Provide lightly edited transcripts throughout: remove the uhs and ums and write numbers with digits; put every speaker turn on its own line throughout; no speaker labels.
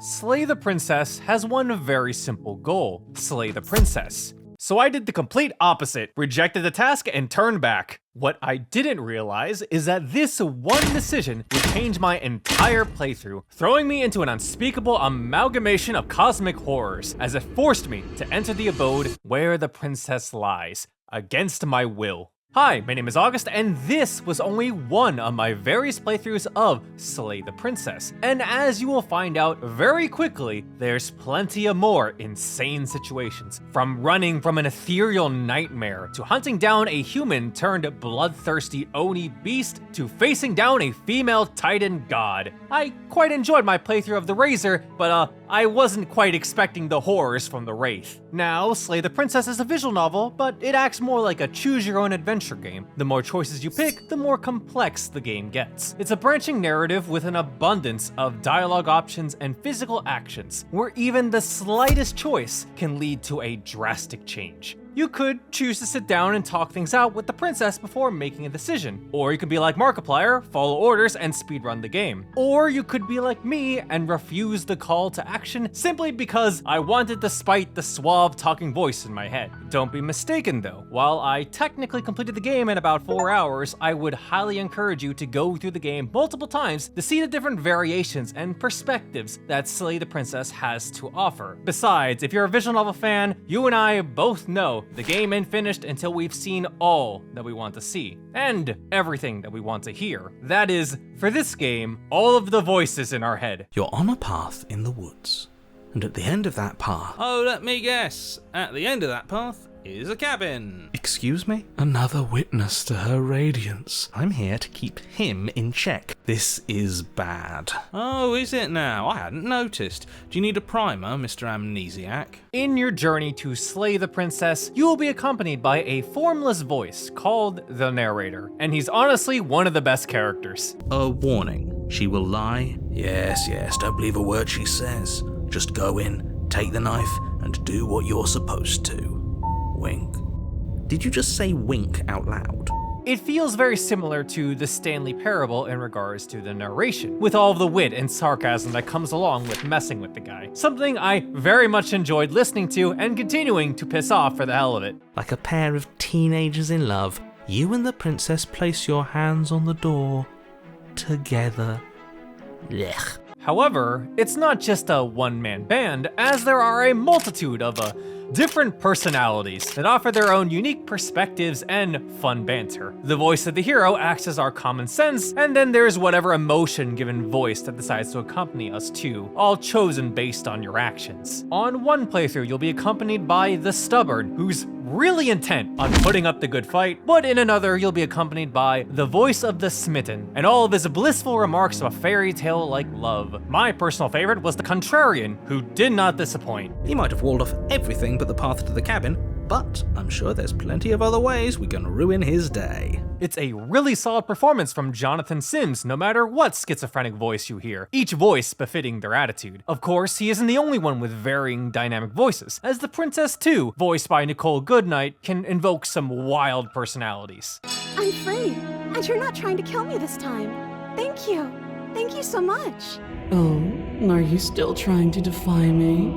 Slay the Princess has one very simple goal: slay the princess. So I did the complete opposite, rejected the task and turned back. What I didn't realize is that this one decision would change my entire playthrough, throwing me into an unspeakable amalgamation of cosmic horrors, as it forced me to enter the abode where the princess lies, against my will. Hi, my name is August, and this was only one of my various playthroughs of Slay the Princess. And as you will find out very quickly, there's plenty of more insane situations. From running from an ethereal nightmare, to hunting down a human turned bloodthirsty Oni beast, to facing down a female Titan god. I quite enjoyed my playthrough of the Razor, but I wasn't quite expecting the horrors from the Wraith. Now, Slay the Princess is a visual novel, but it acts more like a choose-your-own-adventure game. The more choices you pick, the more complex the game gets. It's a branching narrative with an abundance of dialogue options and physical actions, where even the slightest choice can lead to a drastic change. You could choose to sit down and talk things out with the princess before making a decision. Or you could be like Markiplier, follow orders and speedrun the game. Or you could be like me and refuse the call to action simply because I wanted to spite the suave talking voice in my head. Don't be mistaken though, while I technically completed the game in about 4 hours, I would highly encourage you to go through the game multiple times to see the different variations and perspectives that Slay the Princess has to offer. Besides, if you're a visual novel fan, you and I both know the game ain't finished until we've seen all that we want to see, and everything that we want to hear. That is, for this game, all of the voices in our head.
You're on a path in the woods, and at the end of that path...
Oh, let me guess. At the end of that path is a cabin.
Excuse me? Another witness to her radiance. I'm here to keep him in check. This is bad.
Oh, is it now? I hadn't noticed. Do you need a primer, Mr. Amnesiac?
In your journey to slay the princess, you will be accompanied by a formless voice called the narrator, and he's honestly one of the best characters.
A warning. She will lie. Yes, don't believe a word she says. Just go in, take the knife, and do what you're supposed to. Wink. Did you just say wink out loud?
It feels very similar to the Stanley Parable in regards to the narration, with all of the wit and sarcasm that comes along with messing with the guy. Something I very much enjoyed listening to and continuing to piss off for the hell of it.
Like a pair of teenagers in love, you and the princess place your hands on the door together. Blech.
However, it's not just a one-man band, as there are a multitude of different personalities that offer their own unique perspectives and fun banter. The voice of the hero acts as our common sense, and then there's whatever emotion-given voice that decides to accompany us too, all chosen based on your actions. On one playthrough, you'll be accompanied by the Stubborn, who's really intent on putting up the good fight, but in another, you'll be accompanied by the voice of the Smitten, and all of his blissful remarks of a fairy tale like love. My personal favorite was the Contrarian, who did not disappoint.
He might have walled off everything but the path to the cabin, but I'm sure there's plenty of other ways we can ruin his day.
It's a really solid performance from Jonathan Sims, no matter what schizophrenic voice you hear, each voice befitting their attitude. Of course, he isn't the only one with varying dynamic voices, as the Princess too, voiced by Nicole Goodnight, can invoke some wild personalities.
I'm free, and you're not trying to kill me this time. Thank you. Thank you so much.
Oh, are you still trying to defy me?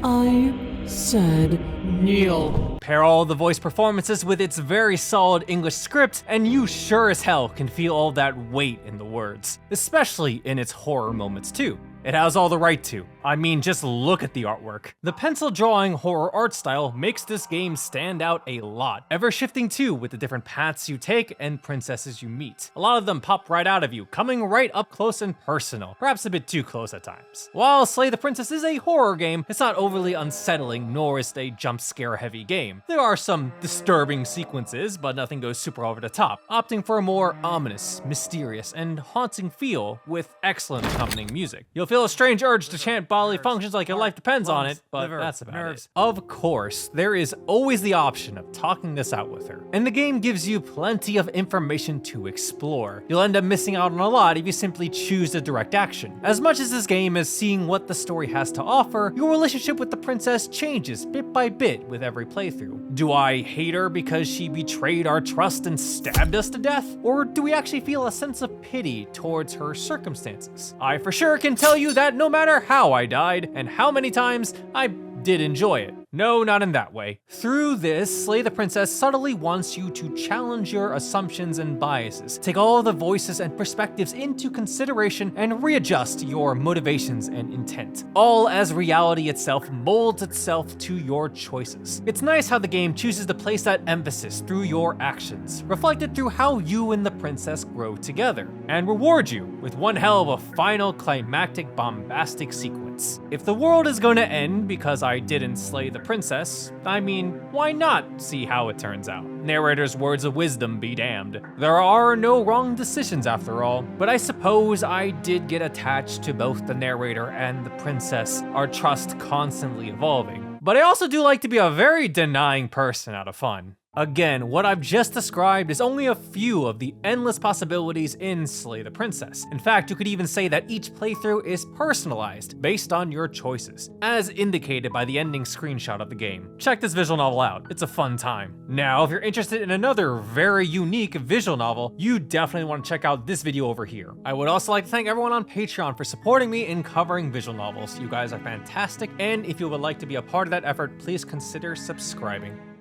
I said kneel.
Pair all the voice performances with its very solid English script, and you sure as hell can feel all that weight in the words, especially in its horror moments too. It has all the right to. I mean, just look at the artwork. The pencil drawing horror art style makes this game stand out a lot, ever shifting too with the different paths you take and princesses you meet. A lot of them pop right out of you, coming right up close and personal, perhaps a bit too close at times. While Slay the Princess is a horror game, it's not overly unsettling, nor is it a jump scare heavy game. There are some disturbing sequences, but nothing goes super over the top, opting for a more ominous, mysterious, and haunting feel with excellent accompanying music. You'll feel a strange urge to chant bodily functions like your life depends on it, but that's about it. Of course, there is always the option of talking this out with her, and the game gives you plenty of information to explore. You'll end up missing out on a lot if you simply choose to direct action. As much as this game is seeing what the story has to offer, your relationship with the princess changes bit by bit with every playthrough. Do I hate her because she betrayed our trust and stabbed us to death? Or do we actually feel a sense of pity towards her circumstances? I for sure can tell you that no matter how I I died, and how many times I did enjoy it. No, not in that way. Through this, Slay the Princess subtly wants you to challenge your assumptions and biases, take all the voices and perspectives into consideration, and readjust your motivations and intent, all as reality itself molds itself to your choices. It's nice how the game chooses to place that emphasis through your actions, reflected through how you and the princess grow together, and reward you with one hell of a final climactic bombastic sequence. If the world is going to end because I didn't slay the princess, I mean, why not see how it turns out? Narrator's words of wisdom be damned. There are no wrong decisions after all, but I suppose I did get attached to both the narrator and the princess, our trust constantly evolving. But I also do like to be a very denying person out of fun. Again, what I've just described is only a few of the endless possibilities in Slay the Princess. In fact, you could even say that each playthrough is personalized based on your choices, as indicated by the ending screenshot of the game. Check this visual novel out, it's a fun time. Now, if you're interested in another very unique visual novel, you definitely want to check out this video over here. I would also like to thank everyone on Patreon for supporting me in covering visual novels. You guys are fantastic, and if you would like to be a part of that effort, please consider subscribing.